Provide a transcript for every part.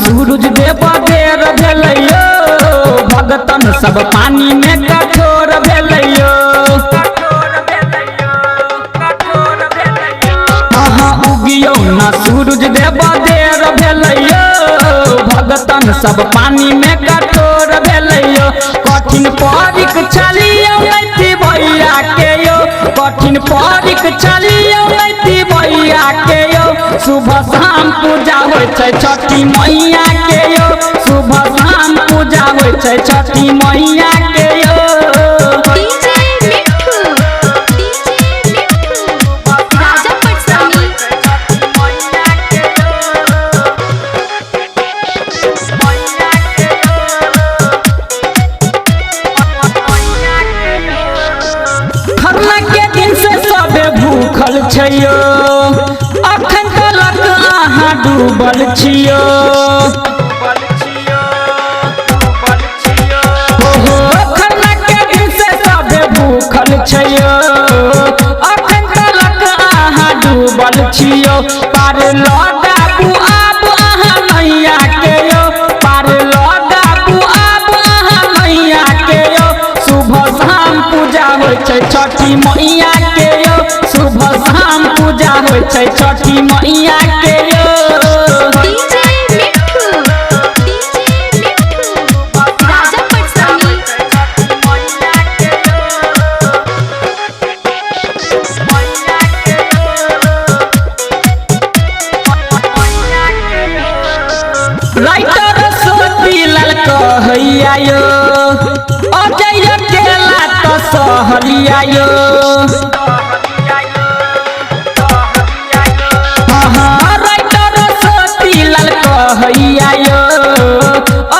सूरज देव देर भेलैयो भगतन सब पानी में कठोर भेलैयो। उगियो न सूरज देव देर भेलैयो भगतन सब पानी में कठोर भेलैयो। कठिन परीक्षा लियो नैति भैया के यो, कठिन परीक्षा लियो नैति भैया के यो। सुबह शाम पूजा होय छै छठी मैया के यो, सुबह शाम पूजा होय छै छठी मैया के यो। खरना के दिन से सबे भूखल छियो, अखन तलक अहाँ डूबल छियो। खरना के दिन से सबे भूखल छियो, अखन तलक अहाँ डूबल छियो। पार लौटाबू आब अहाँ मैया के यो, पार लौटाबू आब अहाँ मैया के यो। सुबह शाम पूजा होय छै छठी मैया के यो, सुबह शाम पूजा होय छै छठी मैया के यो। राइटर सोतीलाल कहैया यो, अजय अकेला तो सहलिया यो। राइटर सोतीलाल कहैया यो,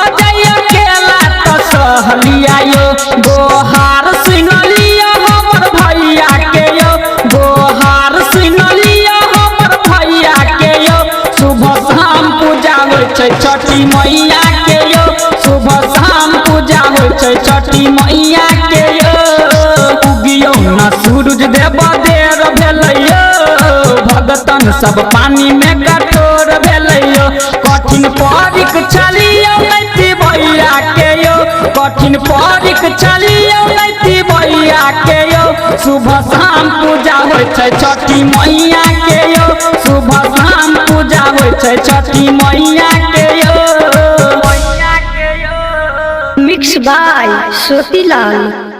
अजय अकेला तो सहलिया यो। गोहार सुन लियो हमर भैया के यो, गोहार सुन लियो हमर भैया के यो। सुबह शाम पूजा होय छै छठी मैया के यो, सुबह शाम पूजा होय छै छठी मैया के यो। उगियो न सूरज देव देर भेलैयो भगतन सब पानी में कठोर भेलैयो। कठिन परीक्षा लियो नैति भैया के यो, कठिन परीक्षा लियो नैति भैया के यो। सुबह शाम पूजा होय छै छठी मैया के यो, सुबह शाम पूजा होय छै छठी मैया के यो। Mix by सोतीलाल।